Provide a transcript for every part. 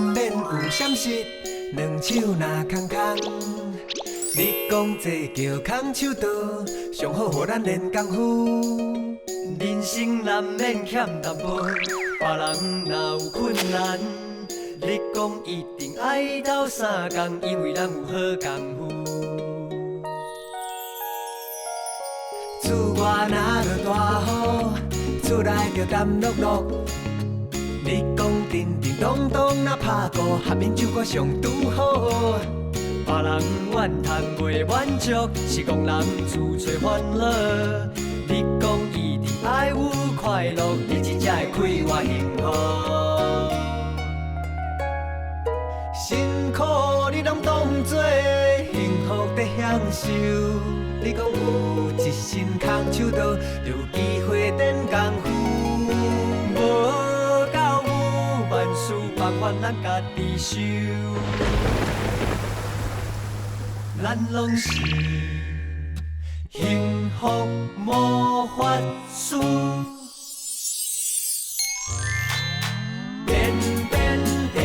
免有闪失，两手若空空。你讲这叫空手道，上好互咱练功夫。人生难免欠淡薄，别人若有困难，你讲一定爱斗相共，因为咱有好功夫。厝外若落大雨，厝内就澹漉漉。你讲叮叮咚咚若拍鼓，合面酒歌上拄好。别人怨叹袂满足，是讲人自找烦恼。你讲一定爱有快乐，日子才会快活幸福。辛苦你拢当作幸福在享受。你讲有一身空手道，就有机会练功夫。无到有万事百烦咱家己受。咱拢是幸福魔法师，变变变，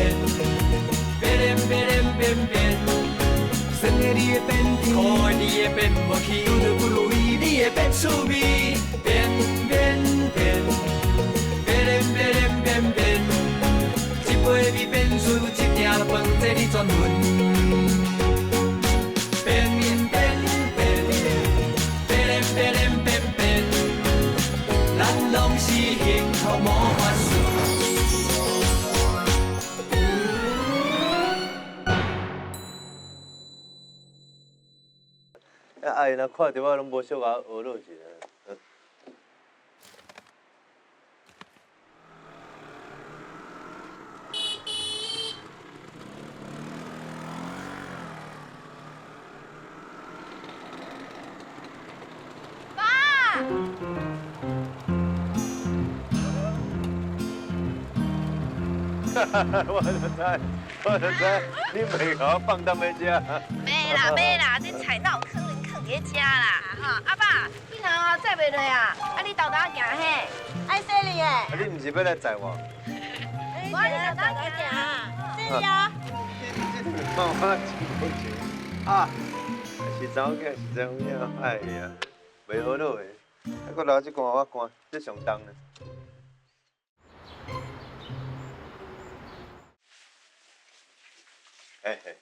变变变变变，算个你会变甜，苦的你会变无去，拄着不如意你会变趣味，变变变，变变变变，一杯米变出一鼎饭，这你全分。咱拢是幸福魔法师。哎，若看到我拢无小可学落去。我就知，你袂甲我放荡在遮。袂啦，这菜哪有可能放在遮啦？哈，阿爸，你哪载袂落啊？啊，你豆豆行嘿，爱说你诶。你毋是要来载我？我你豆豆行，说你啊。妈妈真不行啊！是查某囝，是查某囝，哎呀，袂好落诶。还佫留这汗我汗，这上重呢。嘿嘿。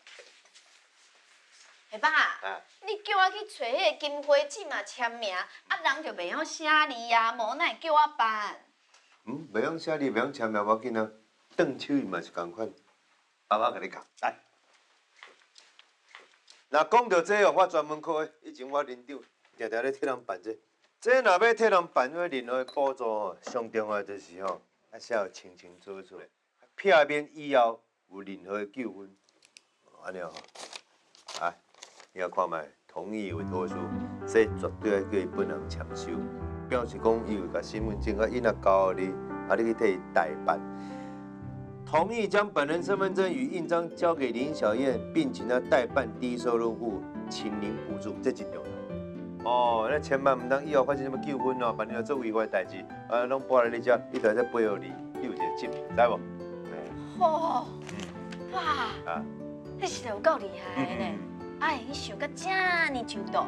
下爸，你叫我去找迄个金花姊嘛签名，啊人就袂晓写字啊，无哪会叫我办？袂晓写字，袂晓签名，无要紧啊。转手伊嘛是共款，爸爸甲你教，来。若讲到这哦，我专门考的，以前我领导常常咧替人办这。这若要替人办个任何补助哦，上重要就是吼，啊写得清清楚楚的，避免以后有任何的纠纷。安尼吼，啊，你要看卖，同意委托书，这绝对要叫伊本人签收，表示讲伊有甲身份证甲印仔交互你，啊，你去替伊代办。同意将本人身份证与印章交给林小燕，并请她代办低收入户青年补助，这真重要。哦，那千万唔通以后发生什么纠纷哦，万一要做违法代志，拢搬来你遮，你就在背后你有一个证明，知无？哦，爸，啊，你实在有够厉害的呢！哎，你想甲这呢周到，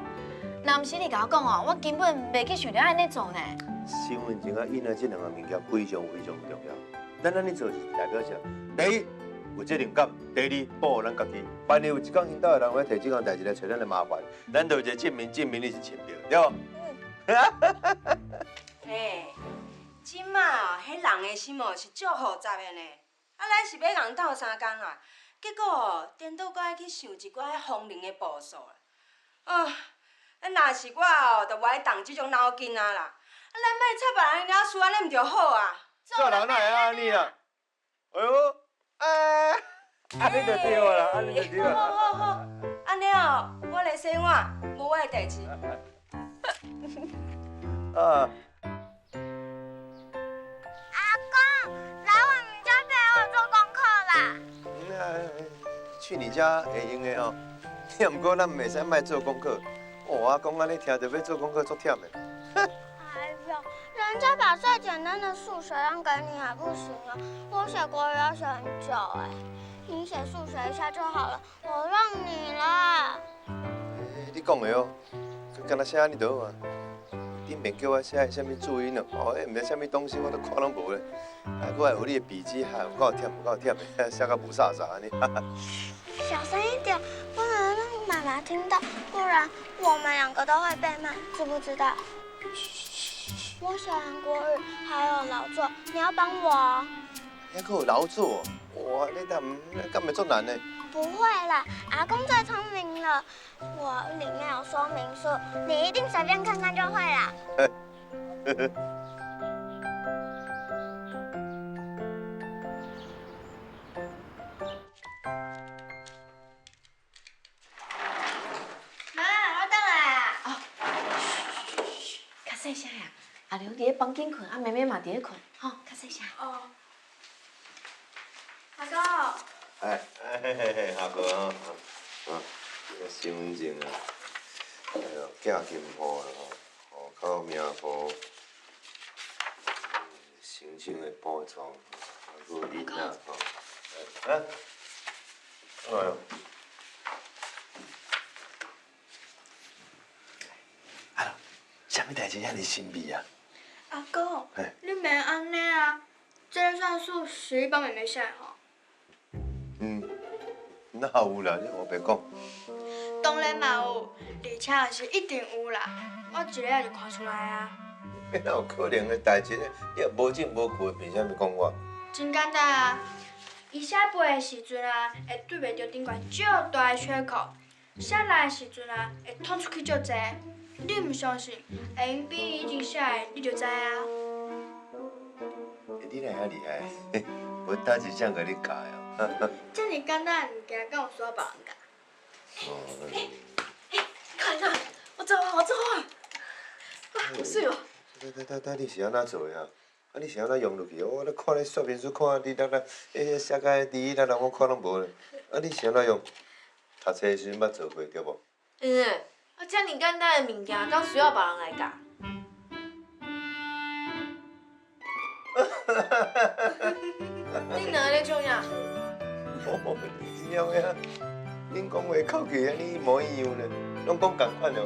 若毋是你甲我讲哦，我根本袂去想着安尼做呢。身份证啊、印啊这两个物件非常非常重要。咱安尼做是代表啥？第一，有责任感；第二，保护咱家己。万一有一天因兜的人要摕这项代志来找咱的麻烦，咱就有一个证明你是亲着，对无？嘿，即马哦，迄人的心哦是足复杂的呢。啊，咱是要共斗相共啊，结果哦，颠倒搁爱去想一寡迄风铃的步数啊。咱若是我哦，就无爱动即种脑筋啊啦。啊，咱莫插别人了事，安尼毋就好啊？做人哪会安尼啊？哎呦，安尼就对啦，安尼就对啦。好，安尼哦，我来洗碗，无我的代志。啊。阿公，来我们家陪我做功课啦。去你家会用的吼。也毋过咱袂使莫做功课。哦，阿公安尼听着要做功课足忝的。哎呦，人家把最简单的数学让给你还不行啊？我写国语要写很久哎。你写数学一下就好了，我让你了。你讲的哦，敢若写安尼多啊？顶面叫我写啥物注音哦，毋知啥物东西我都看拢无咧。我还有你的笔记，还有够忝，够忝的，写到无煞煞安尼。小声一点，不能让妈妈听到，不然我们2个都会被骂，知不知道？我写韩国语还有劳作，你要帮我哦。还佫有劳作，哇，你敢袂做难呢？不会啦，阿公最聪明了，我里面有说明书，你一定随便看看就会啦。妈，我倒来啊！哦，嘘，较细声呀。阿良伫咧房间困，啊妹妹嘛伫咧困，吼，较细声。哦。阿哥。阿哥啊，这个身份证啊，哎呦，寄金铺啊吼，户口名簿，申请的补助，还有囡仔吼，哎呦，啊，啥物代志遐尼神秘啊？阿公，你免安尼啊，这算数11帮妹妹写吼。哪有啦？你话白讲。当然嘛有，而且是一定有啦，我一下就看出来啊。哪有可能的代志呢？你也无证无据，凭啥物讲我？真简单啊，伊写背的时阵啊，会对袂着顶悬足大的缺口；写来的时阵啊，会捅出去足济。你唔相信，会用比以前写的，你就知啊。你哪遐厉害？我打一针甲你教哦。这么简单的物件，敢有需要别人教？看看，我做啊，我做啊！哇，好水哦！你是安怎做的啊？你是安怎用落去？我咧看你说明书，看你写甲滴啦啦，我看拢无咧。你是安怎用？读册时捌做过对无？这么简单的物件，敢需要别人来教？你两个咧做啥？真样的啊！恁讲话口气安尼一模一样呢，拢讲共款哦。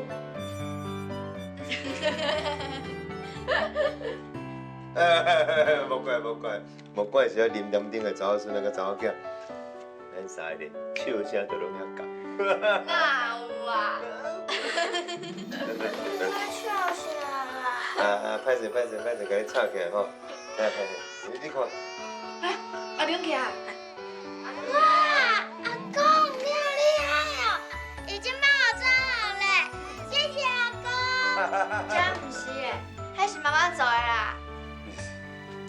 无怪是啊，林店顶的查某孙仔甲查某囝，咱三个笑声都拢遐共。哪有啊？笑死了啦！歹势，甲你吵起来吼。你看。阿良起来。哇，阿公你好厉害哦，已经帮我装好嘞，谢谢阿公。这不是诶，还是妈妈做的啦。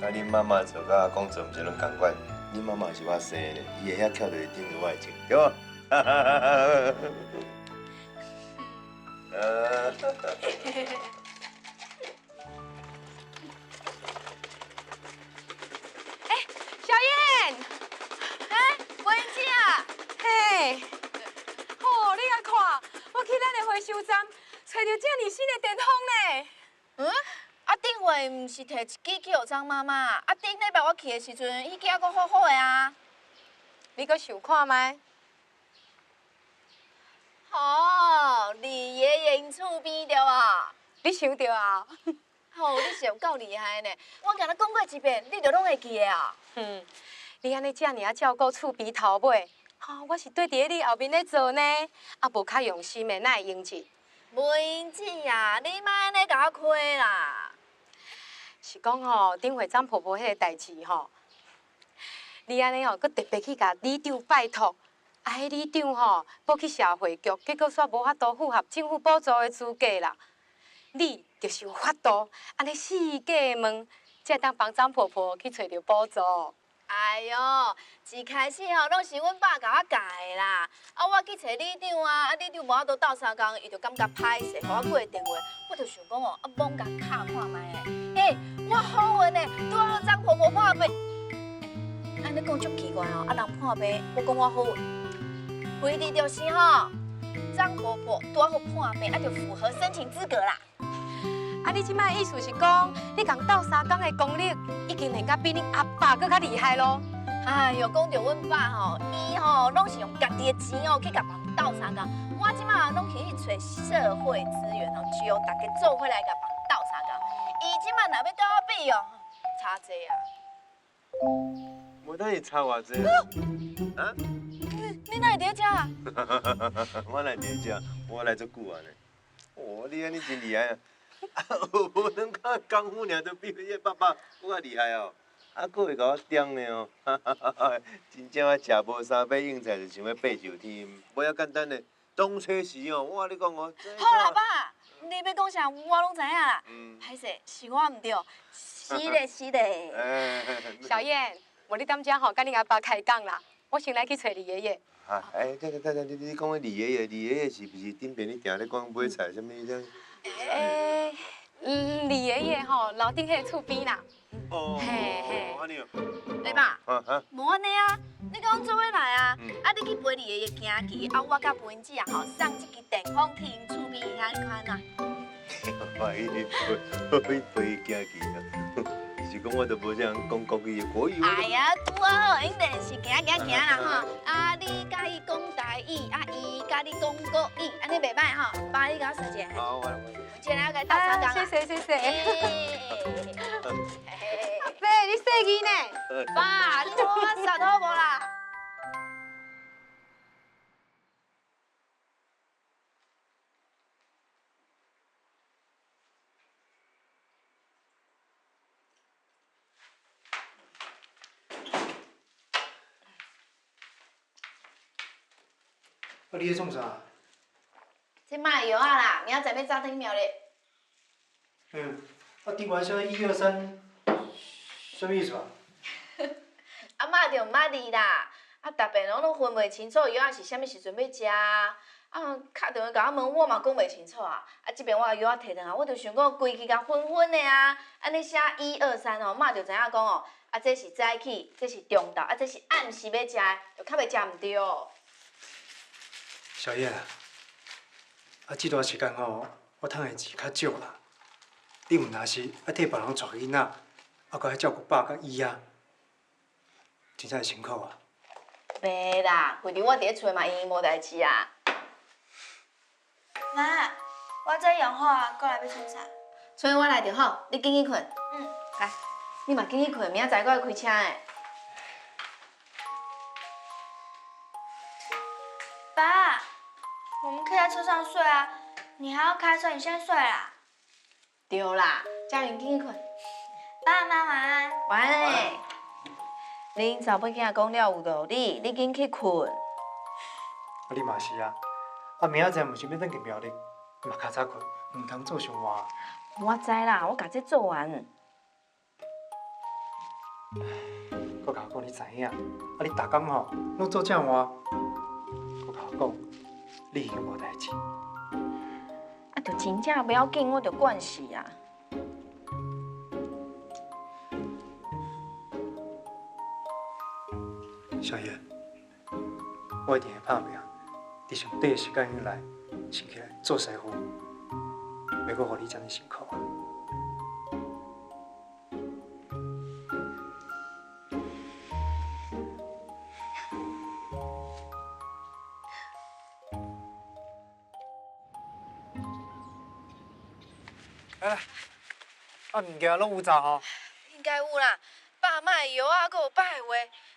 恁妈妈做甲阿公做，毋是拢共款？恁妈妈是我生的，伊会晓翘落去顶着我的前，对无？小燕，文姐啊，嘿，哦，你啊看，我去咱的回收站，找到这么新的电风呢。顶回毋是摕一支去互张妈妈，顶礼拜我去的时阵，迄支还阁好好的啊。你搁想看麦？哦，离爷爷因厝边对啊。你想到啊？哦，你是有够厉害呢！我甲你讲过一遍，你就拢会记的啊。你安尼这么照顾厝边头尾，我是对伫你后面咧做呢，无较用心的，哪会用钱？文姐啊，你莫安尼甲我亏啦。是讲顶回张婆婆迄个代志你安尼搁特别去甲里长拜托，迄里长要去社会局，结果煞无法度符合政府补助的资格啦。你就是有法度，安尼四界问，才当帮张婆婆去找着补助。哎哟，一开始拢是阮爸甲我教的啦。我去找里长里长无法度斗相共，伊就感觉歹势，互我挂电话。我就想讲罔甲敲看卖诶。我好运呢，拄好张婆婆破病。安尼讲足奇怪人破病，我讲我好运。回忆就是张婆婆拄好破病，就符合申请资格啦。你即摆意思是讲，你共斗相共的功力已经能够比恁阿爸更较厉害咯？哎哟，讲到阮爸吼，伊吼拢是用家己的钱哦去甲别人斗相共，我即马拢去找社会资源哦，招大家做伙来甲别人斗相共。伊即马若要甲我比哦，差济啊！无等伊差偌济啊？你哪会伫遮啊？我来伫遮，我来足久啊呢。哦，你安尼真厉害啊！无能讲功夫尔，都比迄爸爸搁较厉害哦。啊，搁会甲我点呢哦，真正啊，食无三杯应菜就想要爬上天。无遐简单呢，当初时哦，我跟你讲哦。好啦，爸，你要讲啥，我拢知影啦。歹势，是我毋对，是的，是的。小燕，无你踮遮吼，甲你阿爸开讲啦。我先来去找李爷爷。啊，等，你讲的李爷爷是不是顶边你定咧讲买菜什么的？李爷爷吼，楼顶迄个厝边啦。哦，嘿，安尼哦。你爸，无安尼啊，你甲阮做伙来啊，啊你去陪你爷爷行去，啊我甲陪因姊啊吼送一支电风去因厝边遐，你看哪？我陪伊行去啊，是讲我都无啥人讲国语的国语。哎呀，拄好，因定是行啦吼，啊你甲伊讲台语，啊伊甲你讲国语，安尼袂歹吼，爸你甲我说一下。好，我。今日甲伊斗相共啊。谢谢。阿伯，你细记呢？爸，你帮我杀好无啦？你咧创啥？即卖药啊啦，明仔载要早登庙咧。顶完说123，什么意思啊？阿嬷着毋捌你啦，啊，逐遍拢分袂清楚药仔是啥物时阵要食啊，敲电话甲我问，我嘛讲袂清楚啊。啊，即边我甲药仔摕转来，我着想讲规支甲分的啊，安尼写123哦，嬷着知影讲哦，啊，这是早起，这是中昼，啊，这是暗时要食的，着较袂食毋对。小燕啊，这段时间吼，我趁的钱较少啦。你毋若是爱替别人带囡仔，啊，搁爱照顾爸甲姨啊，真正辛苦啊。袂啦，规日我伫咧厝嘛，闲无代志啊。妈，我这用好啊，过来要创啥？所我来就好，你紧去困。来，你嘛紧去困，明仔载我要开车的。爸，我们可以在车上睡啊，你还要开车，你先睡啦。对啦，佳云紧去困。爸妈晚安。晚安诶。恁查某囝讲了有道理，你紧去困。啊，你嘛是啊。啊，明仔载毋是要转去庙里，嘛较早困，毋通做伤晚。我知啦，我甲这做完。佮甲我讲你知影，啊，你逐工吼拢做正晚，佮甲我讲你又无代志。啊，就真正不要紧，我着惯死啊。小燕，我一定会拍拼，伫上短的时间以内，升起来做师傅，袂阁互你遮尔辛苦啊。物件拢有炸吼？应该有啦，爸妈的药啊，佮有爸的话，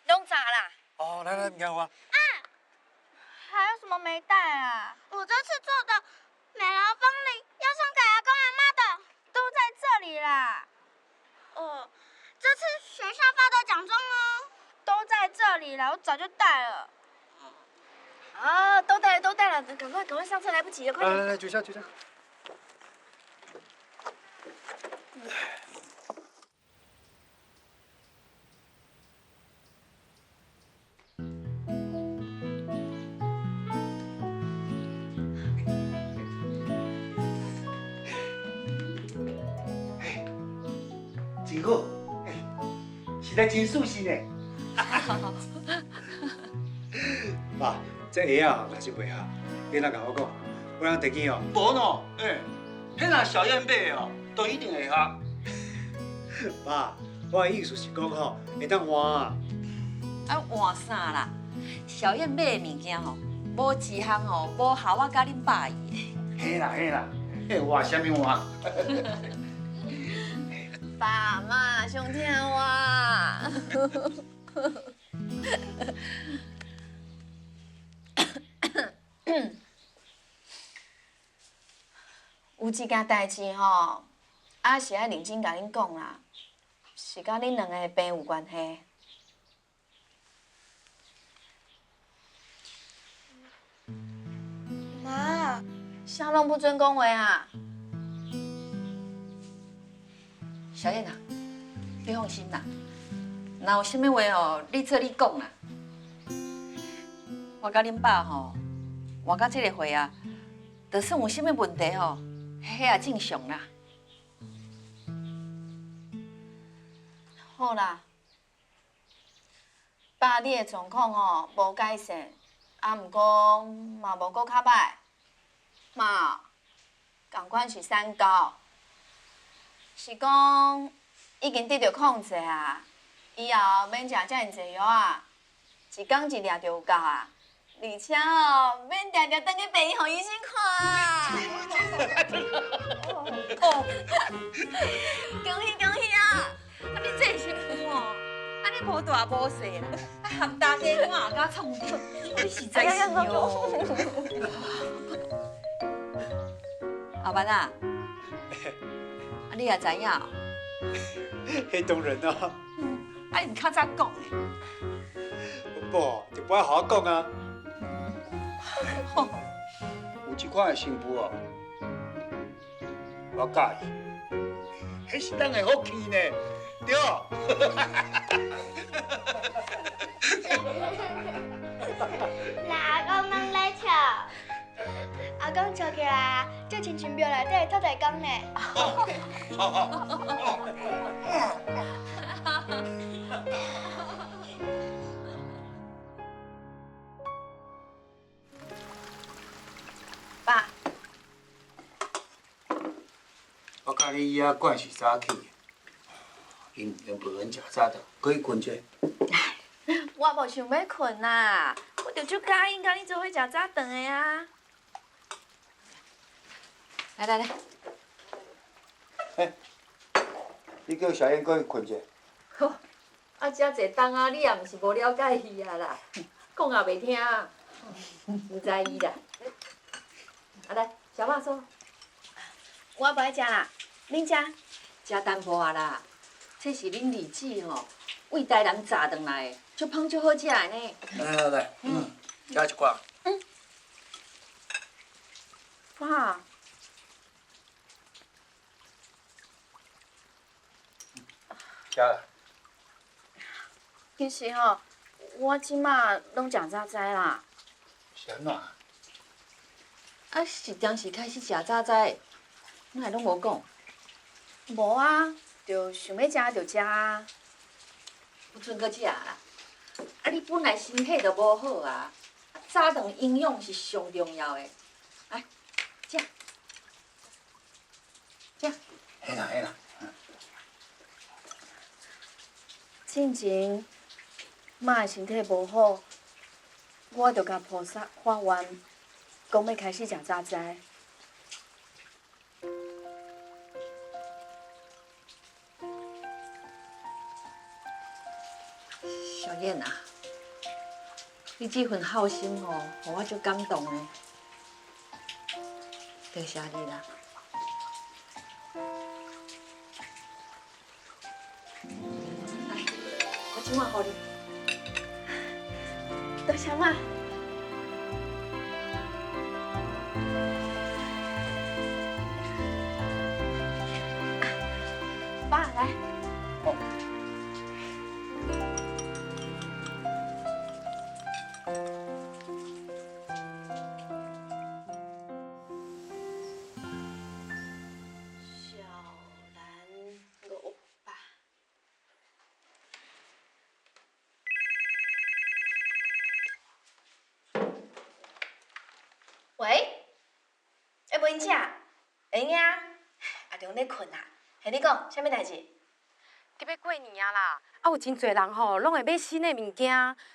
拢炸啦。哦，来，物件有啊。还有什么没带啊？我这次做的美劳风铃要送给阿公阿妈的，都在这里啦。这次学校发的奖状哦，都在这里了，我早就带了。啊，都带了，赶快上车，来不及了，快点。来，举下。真好，实在真舒适呢。爸，这鞋啊，若是袂合，你若甲我讲，我让摕去哦。无喏，迄若小燕买哦，都一定会合。爸，我的意思是讲吼，会当换啊。啊，换啥啦？小燕买的物件吼，无一项吼无效我甲恁爸伊的。嘿啦，换什么换？爸妈上听我。有一件代志吼，是爱认真甲恁讲啦，是甲恁两个病有关系。妈，啥拢不准讲话啊！小燕啊，你放心啦，若有啥物话吼，你做你讲啦。我甲恁爸吼，活到这个岁啊，就算有啥物问题吼，迄也正常啦。好啦，爸，你的状况吼无改善，毋过嘛无搁较歹，嘛，共款是三高，是讲已经得到控制啊，以后免食遮尔济药啊，一天一粒就有够啊，而且哦，免常常等去病院，互医生看啊。恭喜恭喜啊！啊，你这媳妇哦，安尼无大无小啦，啊含大家碗甲创着，你实在是哦。阿班啊，啊你也知影哦？迄当然啊，啊你较早讲的。阮某就不爱好好讲啊。有这款的媳妇哦，我介意，迄是咱的福气呢，对。那阿公拢来笑，阿公笑起来，这亲像庙内底土地公呢。爸，我甲你爷管是早起的，因为无闲食早顿，可以困者。我无想要困啦，我着足介意甲你做伙食早顿的啊。来，你叫小燕过去困者。好，啊遮济冬啊，你也毋是无了解伊啊啦，讲也袂听，唔知伊啦。啊来，小肉酥，我不爱食啦，恁食。食淡薄啊啦，这是恁二姊吼，为台南炸转来的，足芳足好食的呢。来，加一寡。爸，加啦。其实吼，我即马拢食早知啦。是安怎？啊，是当时开始食早餐，哪会拢无讲？无啊，着想要食就食啊。不准搁食啦！啊，你本来身体就无好啊，早顿营养是上重要的。来，食，食。嘿啦。进前，妈的身体无好，我着甲菩萨发愿，讲要开始食早餐。小燕啊，你这份好心哦，让我足感动的。多谢你啦。来，我今晚给你。多谢妈。爸，来。小兰欧巴。喂，无因姐，会用啊？阿中咧困啊？和你讲，啥物代志？急要过年啊啦，啊有真侪人吼，拢会买新的物件，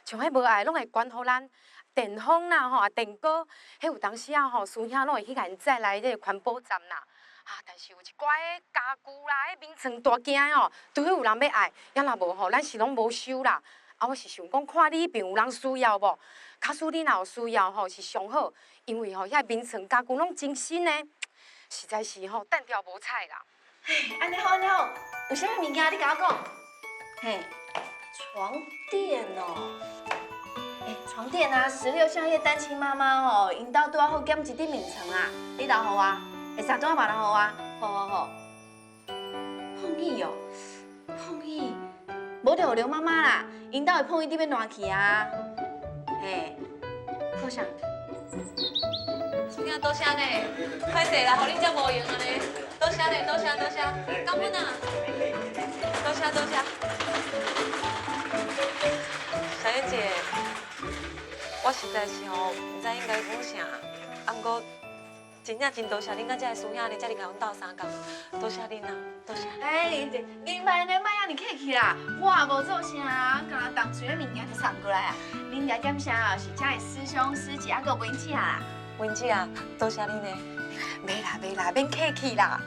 像迄无爱拢会捐互咱。电风啦吼，啊电锅，迄有当时啊吼，师兄拢会去甲因载来这个环保站啦。啊，但是有一寡个家具啦，迄名床大件的吼，拄好有人要爱，也若无吼，咱是拢无收啦。啊，我是想讲，看你边有人需要无？假使你若有需要吼，是上好，因为吼遐名床家具拢真新的，实在是吼单调无彩啦。安尼好，安尼好，有啥物物件你甲我讲？嘿，床垫哦。床垫啊，16像迄单亲妈妈哦，因兜拄啊好减一顶眠床啊，你留互我，会3顿嘛留互我，好。碰椅哦，碰椅，无着刘妈妈啦，因兜的碰椅顶要烂去啊。嘿，好啥？师兄多谢呢，歹势啦，互恁遮无用安尼，多谢呢，多谢，感恩啊，多谢。小燕姐。我实在是吼，唔知应该讲啥，啊，不过真正真多谢恁甲这个师兄，你遮哩甲阮斗相共，多谢恁啊，多谢。恁别呢，莫遐尼客气啦，我也无做啥，干当水的物件就送过来啊。恁来点啥是遮的师兄师姐，还有文姐啦。文姐啊，多谢恁呢。袂啦，免客气啦。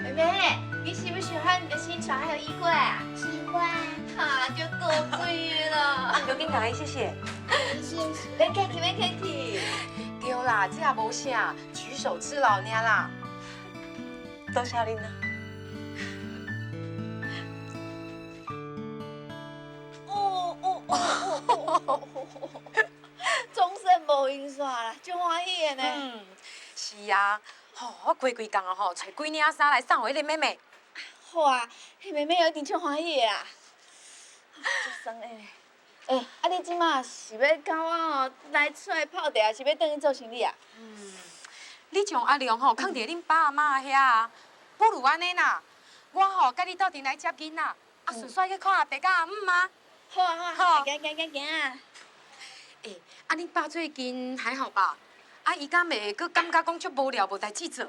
妹妹，你喜不喜欢你的新床还有衣柜啊？喜欢，哈，就够醉了。啊，有紧甲伊谢谢。谢谢。免客气。对啦，这也无啥，举手之劳尔啦。多谢恁啊。终身无闲煞啦，真欢喜的呢。是啊，吼，我规工啊吼，找几领衫来送互迄个妹妹。好啊，迄妹妹一定超欢喜的啊。足爽的呢。啊你即马是要甲我吼来出来泡茶，还是要转去做生理啊？你将阿良吼放伫恁爸阿妈遐啊，不如安尼啦，我吼甲你斗阵来接囡仔，啊顺便去看阿伯甲阿姆啊。好啊，行啊。啊恁爸最近还好吧？啊伊敢袂佫感觉讲足无聊无代志做？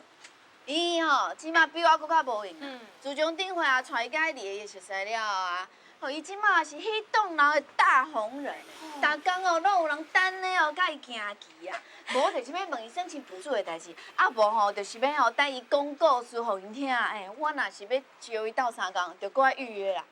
伊吼即马比我佫较无闲。自从顶回啊带伊甲伊弟弟熟识了啊，吼伊即马是迄栋楼的大红人，逐工哦拢有人等咧哦，甲伊行棋啊。无就是要问伊申请补助的代志，啊无吼就是要吼带伊讲故事互因听。我若是要招伊斗相共，就搁爱预约啦。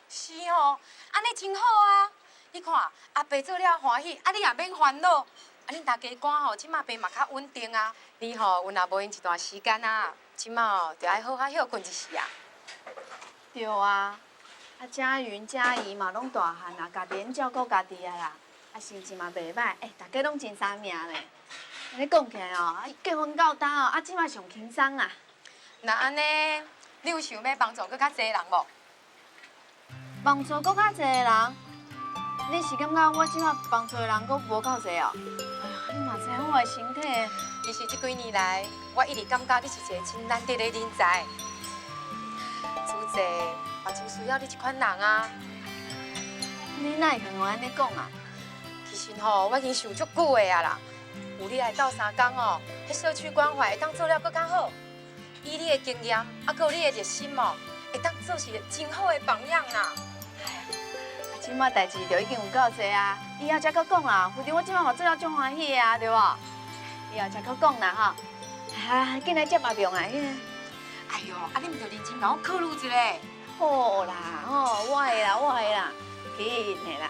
是哦，安尼真好啊！你看阿伯做了欢喜，啊你也免烦恼。啊恁大家官吼，即马病嘛较稳定啊。你吼阮也无闲一段时间啊，即马吼就爱好好休困一时啊。对啊，佳云、佳怡嘛拢大汉啊，家己照顾家己啊啦，心情嘛袂歹。大家拢真三命咧。安尼讲起来哦，结婚到当哦，即马上轻松啊。那安尼，你有想要帮助更较侪人无？帮助更较侪人，你是感觉我即马帮助的人佫无够侪哦？你嘛知影我的身体。其实这几年来，我一直感觉你是一个真难得的人才。主席，嘛真需要你这款人啊。你哪会跟我安尼讲啊？其实吼，我已经想足久的啊啦。有你来斗相共哦，迄社区关怀会当做了佫较好。以你的经验，啊，佮有你的热心哦，会当做是真好的榜样啦。即马代志就已经有够侪啊，以后才搁讲啦。反正我即马嘛做了足欢喜的啊，对无？以后才搁讲啦哈。紧来接阿明啊！哎呦，啊你毋着认真甲我考虑一下。好啦，我会啦，紧的啦，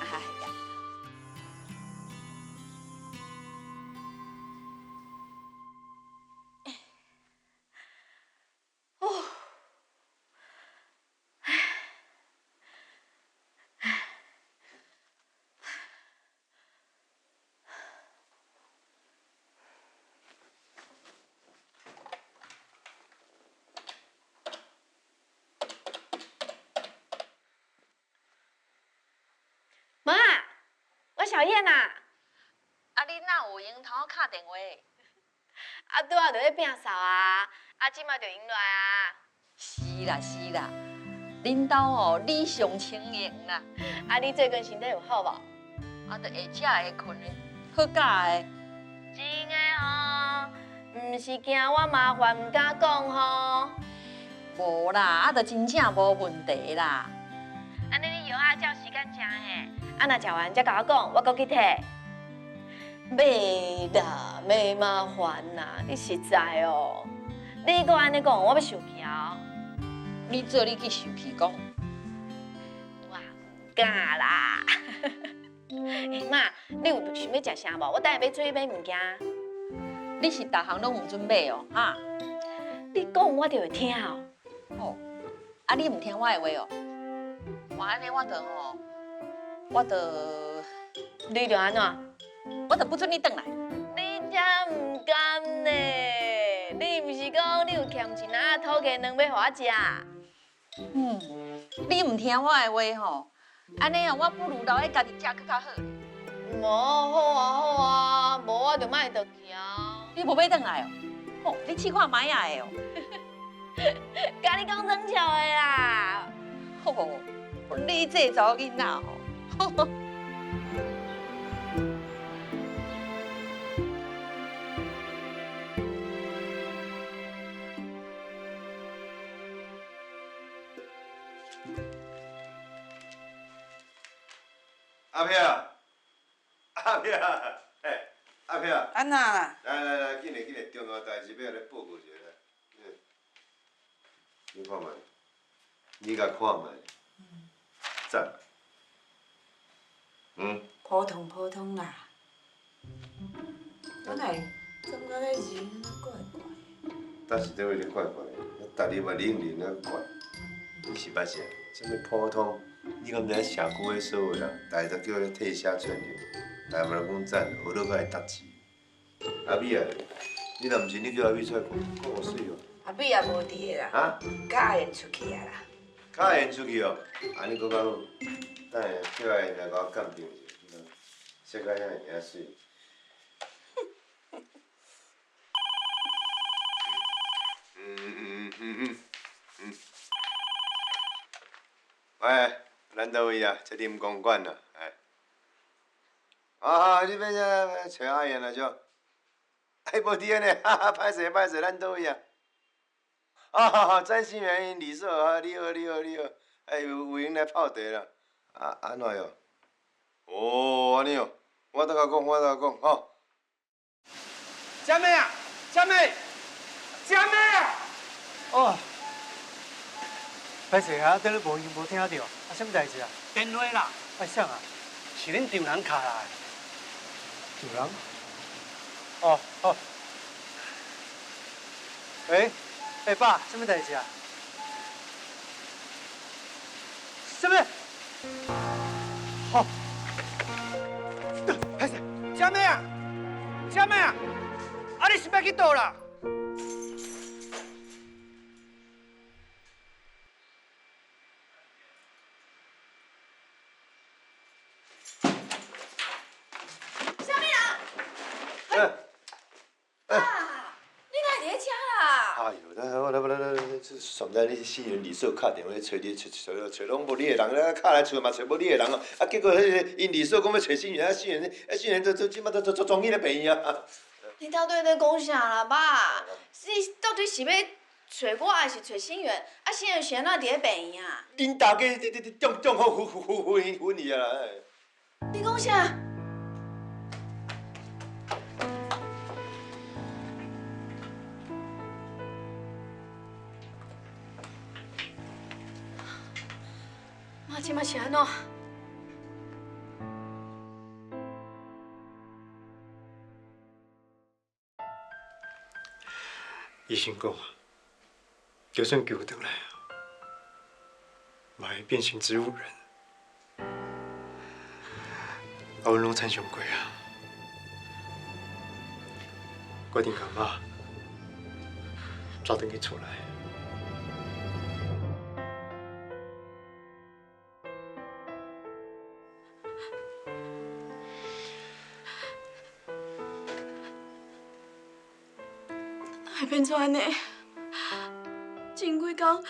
妈，我小燕呐。啊，你哪有闲通敲电话？拄仔就咧摒扫啊，即马就迎来啊。是啦，恁兜哦理想情形啦。你最近身体有好无？就会食会困的，好教的。真的吼，毋是惊我麻烦毋敢讲吼。无啦，啊，就真正无问题啦。安尼你药啊照时间食嘿，啊若食完才甲我讲，我搁去摕。袂啦，袂麻烦啦，你实在哦。你搁安尼讲，我要受气哦。你做你去受气讲，我唔敢啦。妈，你有想要食啥无？我等下要出去买物件。你是逐项拢有准备哦，哈？你讲我就会听哦。哦，啊，你唔听我的话哦？话安尼我就吼，我就你就安怎？我就不准你转来。你真唔甘呢？你唔是讲你有欠一篮土鸡卵要互我食？你唔听我的话吼，安尼哦，我不如留喺家己食更较好。无好啊好啊，无我就莫倒去啊。你无要转来哦？吼，你试看卖啊的哦。甲你讲装笑的啦。吼，你这查某囡仔吼。阿飘，阿飘，哎，阿飘，安那啦？来，紧来，重要代志要来报告一下来。你看卖，你甲看卖，赞。普通啦。我来感觉迄人怪怪的。但是这位你怪怪的，逐日嘛冷啊怪，你是捌啥？什么普通？你敢知影社区的所有人，大家都叫你替写串流，大家嘛讲赞，学到个会读字。阿美啊，你若毋是你叫阿美出来讲，讲我水哦。阿美也无伫个啦。啊？家宴出去啊啦。家宴出去哦，安尼搁较好。等下叫阿因来甲我鉴定一下，色甲遐尔水。喂，咱倒位啊？这林公馆啊，哎。你要找阿燕啊，就。哎，无伫安尼，歹势，咱倒位啊？詹新元李所啊，你好。哎，有闲来泡茶啦。安怎哟？哦，安尼哦，我等下讲，吼。佳妹啊，佳妹！哦，歹势啊，倒咧无听到，什么代志啊？电话啦，啥啊？是恁丈人敲来的。丈人？哦。喂，爸，什么代志啊？什么？好。歹势，佳妹啊，你是要去倒啦？哎呦，来，上仔你新人李所打电话找你，找拢无你的人，敲来找嘛找无你的人哦。结果迄个因李所讲要找新人，新人都即摆都装去咧病院啊。你到底在讲啥啦，爸？你到底是要找我，还是找新源？新源是安怎伫咧病院啊？恁大家中好分去啊啦！你讲啥？妈，即摆是安怎？医生讲，就算救得来，嘛会变成植物人。阮拢参详过啊，决定甲妈抓转去厝内。会变做安尼？前几工，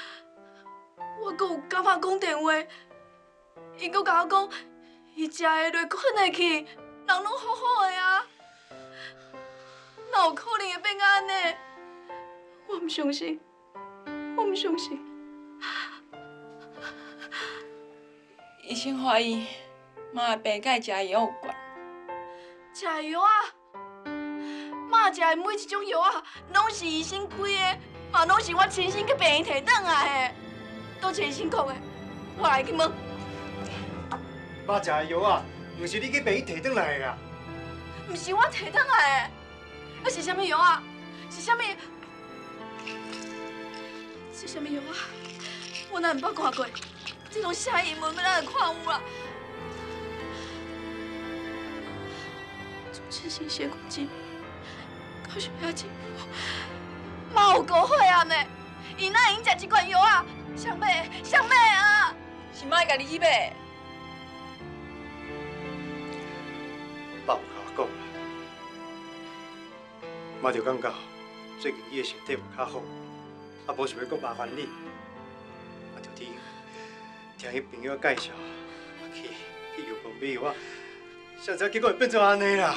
我阁有甲爸讲电话，伊阁甲我讲，伊食会落，困会去，人拢好好的啊，哪有可能会变到安尼？我唔相信，相信。医生怀疑妈的病甲伊食的药有关。食药啊！妈食的每一种药啊，拢是医生开的，嘛拢是我亲身去病院摕转来的。多谢医生讲的，我来去问。妈食的药啊，唔是你去病院摕转来的啦。唔是我摕转来的，那是啥物药啊？是啥物？是啥物药啊？我哪毋捌看过？这种写英文要哪会看有啊？从进行血管疾病到血压进步，妈有够血压呢！伊哪会用食这款药啊？谁买？谁买啊？是妈家己去买。爸有甲我讲啦，妈就感觉最近伊的身体有较好，无想要搁麻烦你，就听伊朋友介绍，去药房买药啊，谁知结果会变做安尼啦。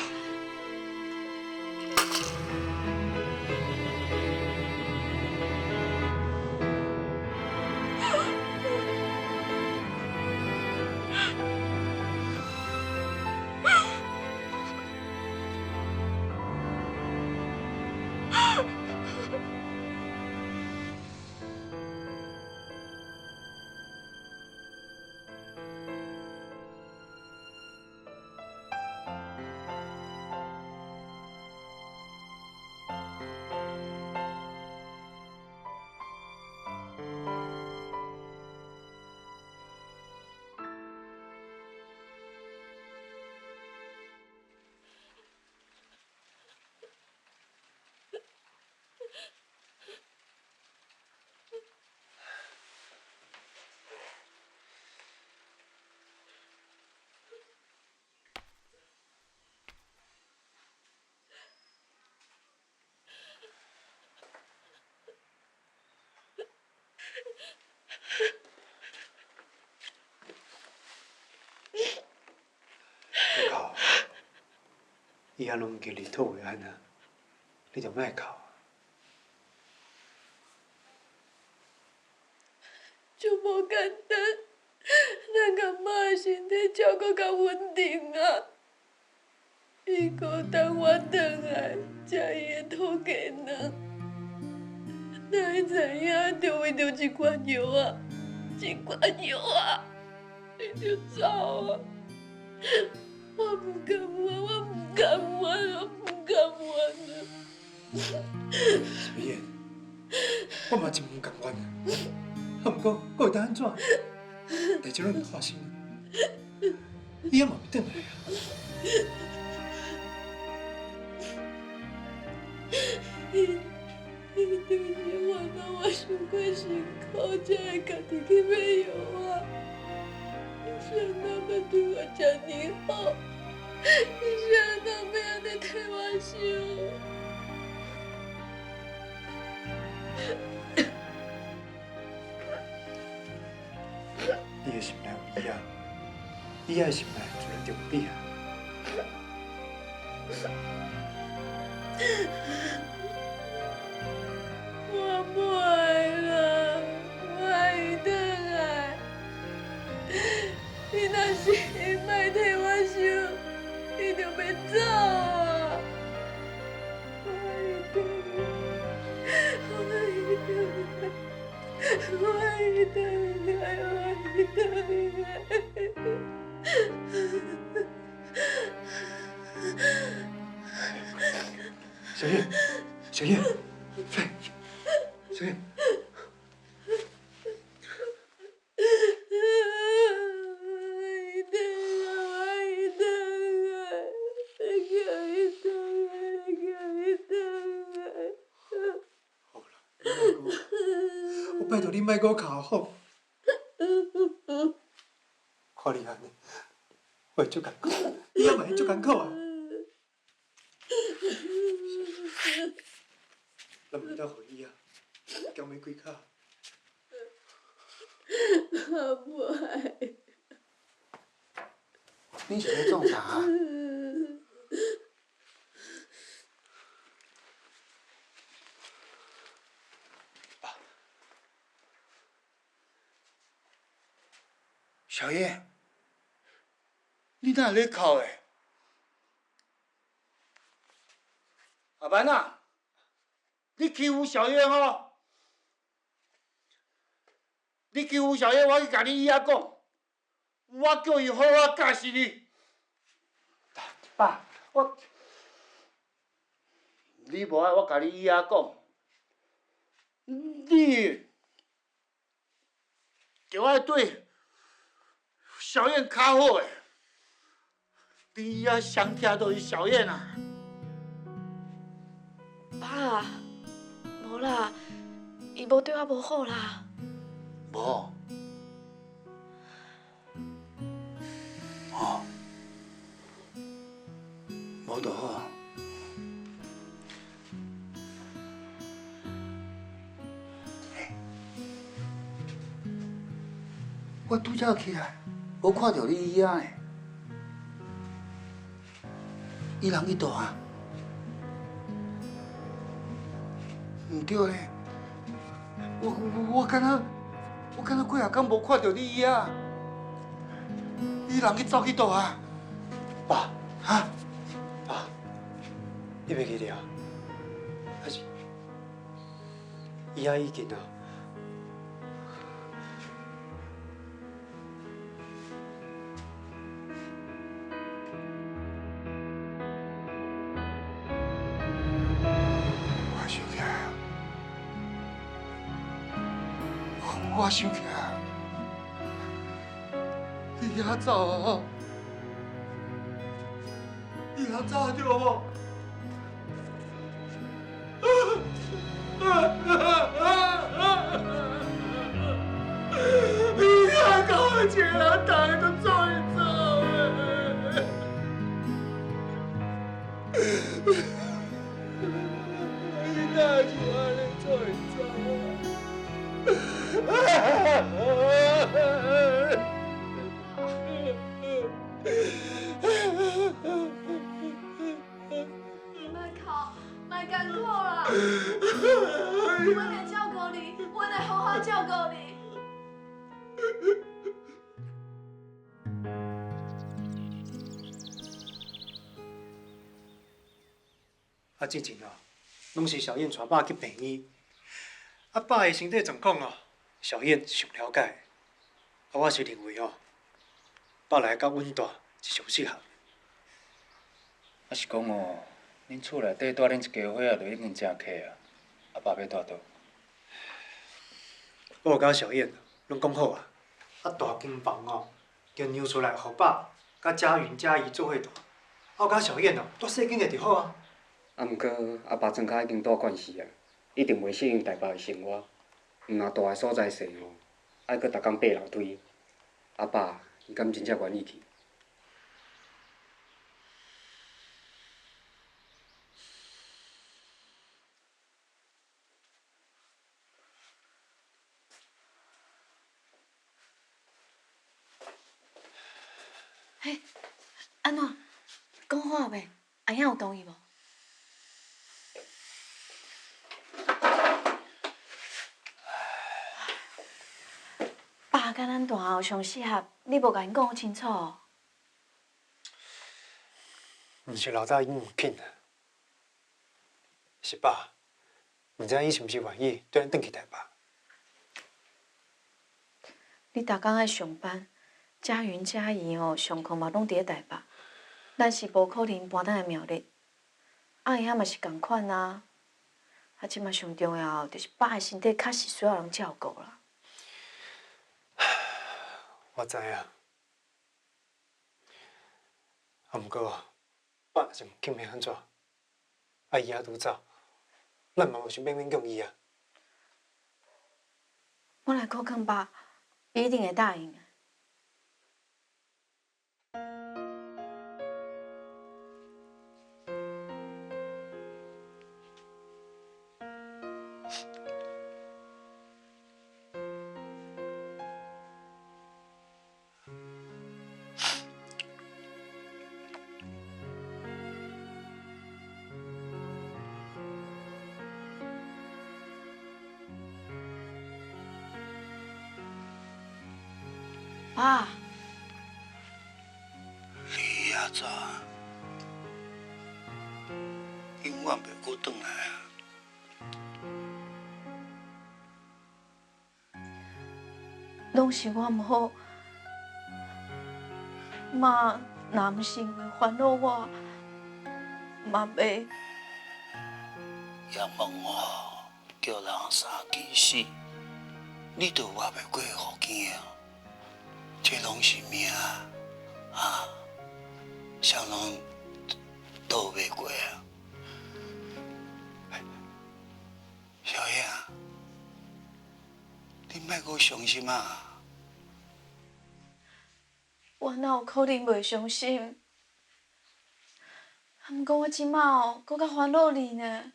哭，伊安拢叫你吐的安那，你就莫哭。就无简单，咱甲妈的身体照顾较稳定啊。伊搁等我转来食伊的土鸡卵，哪会知影就为着一罐药啊，一罐药啊，你就走啊！我不甘愿，我不甘愿，我不甘愿啊！小燕，我嘛真不甘愿啊，不过我会当安怎？代志拢已发生了，伊也嘛会转来啊。伊就是烦恼我伤过辛苦，才会家己去买药啊。谁人要对我这么好？谁人要安尼替我想？你的心内有伊啊，伊的心内自然就有你啊。我不爱了，我爱伊转来。伊若是莫替我想，伊就要走啊！我爱伊转来，我爱伊转来，我爱伊转来，我爱伊转来。小燕，小燕，小燕。拜托你莫搁哭好，看你安尼，我会足艰苦，你也嘛会足艰苦啊。咱袂当互伊啊，交玫瑰卡。我不爱。你是咧创啥啊？小燕，你哪咧哭诶？阿班啊，你欺负小燕吼！你欺负小燕，我去甲你姨仔讲，我叫伊好好教死你。爸，你无爱我甲你姨仔讲，你就爱对小燕较好诶。你姨仔上听就是小燕啊。爸，无啦，伊无对我无好啦。无，哦，无就好。我拄则起来，无看到你姨仔呢。伊人去倒啊？唔对咧，我敢若几啊天无看到你姨仔，伊人去走去倒啊？爸，哈？爸，你袂记得啊？还是伊仔已经啊？我想起来，伊爷走啊！伊爷走着无？伊爷甲我一个人，大家都走一走伊哪是安尼走一走啊？莫哭，莫难过啦，我会照顾你，我会好好照顾你。啊，之前哦，拢是小燕带爸去病院。啊，爸的身体状况哦，小燕上了解。啊，我是认为哦，爸来较稳大是上适合。啊是讲哦，恁厝内底带恁一家伙仔就已经真客啊，啊爸要带倒？我甲小燕拢讲好啊。啊，大间房哦，叫让出来，互爸甲佳云、佳怡做伙住。啊，我甲小燕哦，住细间的就好啊。啊，毋过阿爸庄脚已经大惯势啊，一定袂适应台北的生活。毋若大个所在细吼，爱搁逐工爬楼梯。阿爸，伊敢真正愿意去？嘿，安怎？讲好未？阿兄有同意无？爸甲咱大后上适合，你无甲因讲清楚。毋是老早已经唔紧啊，是爸，毋知伊是毋是愿意对咱转去台北？你逐工爱上班，佳云、佳怡哦，上课嘛拢伫咧台北，咱是无可能搬咱的苗栗。啊，伊遐嘛是共款啊。啊，即马上重要就是爸的身体确实需要人照顾啦。我知影，啊，毋过爸若是毋紧要安怎？啊，伊也拄走，咱嘛无想勉强伊啊。我来考劝爸，伊一定会答应的。爸，早，永远袂过转来啊！拢是我毋好，妈若毋是因为烦恼我，嘛袂。也问我叫人三气死，你都活袂过福建啊！这拢是命啊！谁人逃袂过啊？小燕啊，你莫阁伤心啊！我哪有可能袂伤心？毋过我即马哦，搁较烦恼你呢。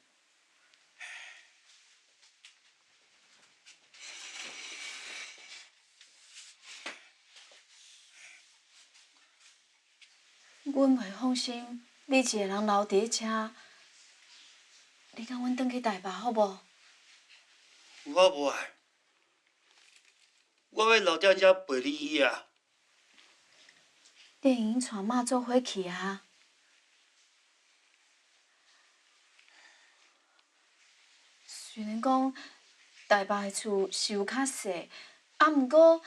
阮袂放心，你一个人留伫遮，你甲阮转去台北好无？我无爱，我要留在遮陪你伊啊！你会用带妈做伙去啊？虽然讲台北的厝是有较细，毋过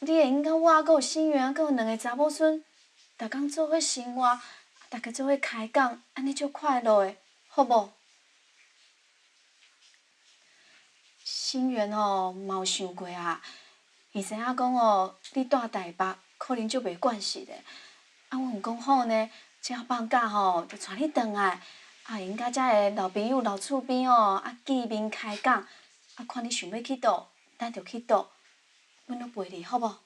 你会用甲我，阁有心源，阁有两个查某孙。逐工做伙生活，大家做伙开讲，安尼足快乐的，好无？心源吼嘛有想过啊，伊知影讲哦，你住台北可能就袂惯势的。啊，阮有讲好呢，只要放假吼，就带你转来，啊，因甲遮个老朋友、老厝边哦，啊见面开讲，啊，看你想要去倒，咱就去倒，阮都陪你，好无？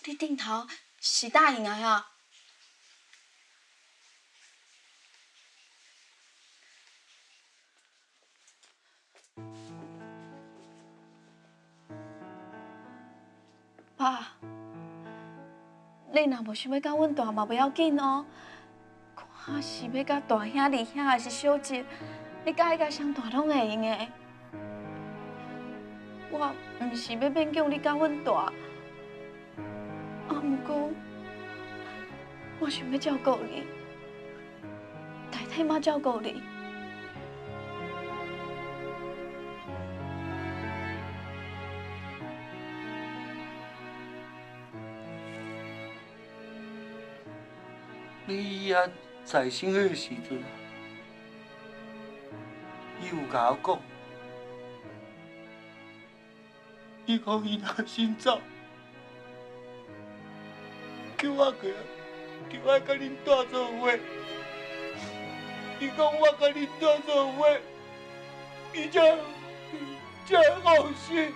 你顶头是答应的啊？爸，你若无想要甲阮住嘛，不要紧哦。看是要甲大兄、二兄还是小侄，你甲迄个谁大拢会用的。我毋是要勉强你甲阮住。毋过，我想要照顾你，代替妈照顾你。你也在生的时阵，伊有甲我讲，伊讲伊若先走。叫我过来，叫我甲恁住做伙。伊讲我甲恁住做伙，伊才放心。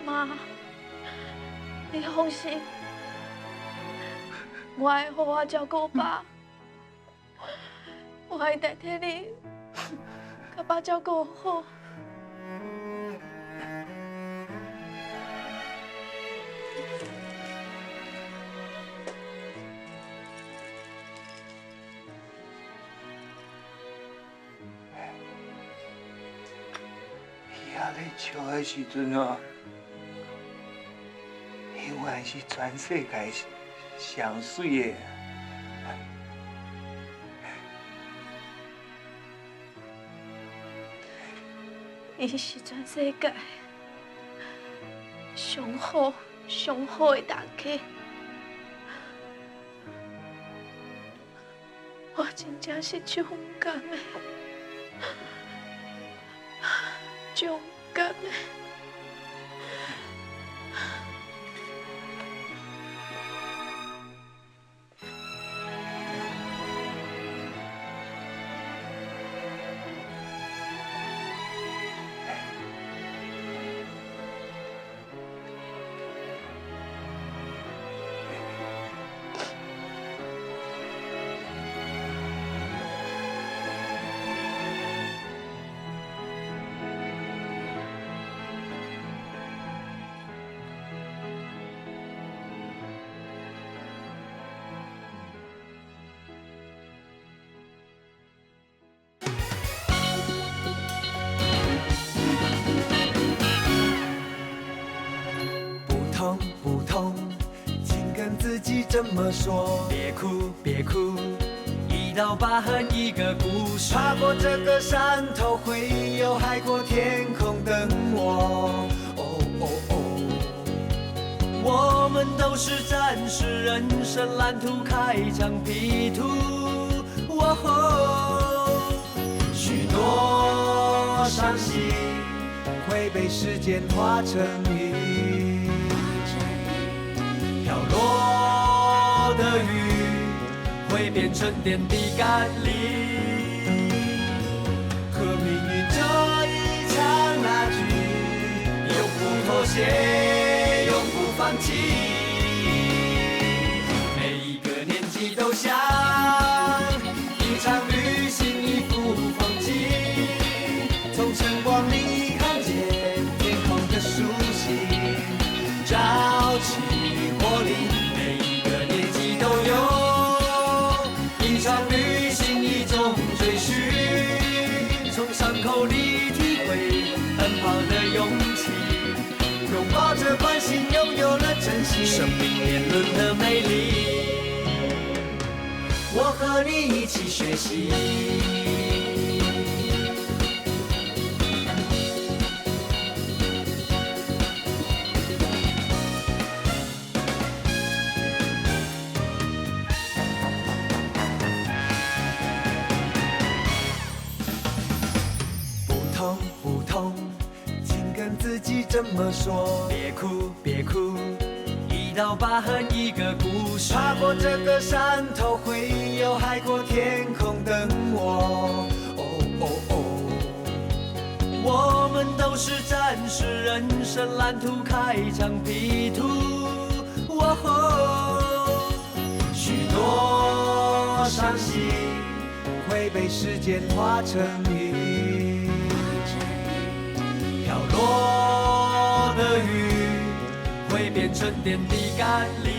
妈，你放心，我会好好照顾爸，我会代替你，甲爸照顾好。伊仔咧笑的时阵哦，永远是全世界上水的。伊是全世界上好、上好的大家，我真正是足勇敢的，足勇敢的。自己这么说。别哭，别哭，一道疤痕一个故事。跨过这个山头，会有海阔天空等我。哦哦哦，我们都是战士，人生蓝图开疆辟土。哦吼，许多伤心会被时间化成雨。飘落的雨会变成点滴甘霖，和命运这一场拉锯，永不妥协，永不放弃。每一个年纪都像一场旅行，一幅风景，从晨光里看见天空的苏醒，朝气活力，每一个年纪都有一场旅行，一种追寻，从伤口里体会奔跑的勇气，拥抱着关心，拥有了真心，生命年轮的美丽，我和你一起学习。不痛，请跟自己这么说。别哭，别哭，一道疤痕一个故事。跨过这个山头，会有海阔天空等我。哦哦哦，我们都是战士，人生蓝图开疆辟土。哦吼，许多伤心会被时间化成雨。飘落的雨会变成点滴甘霖，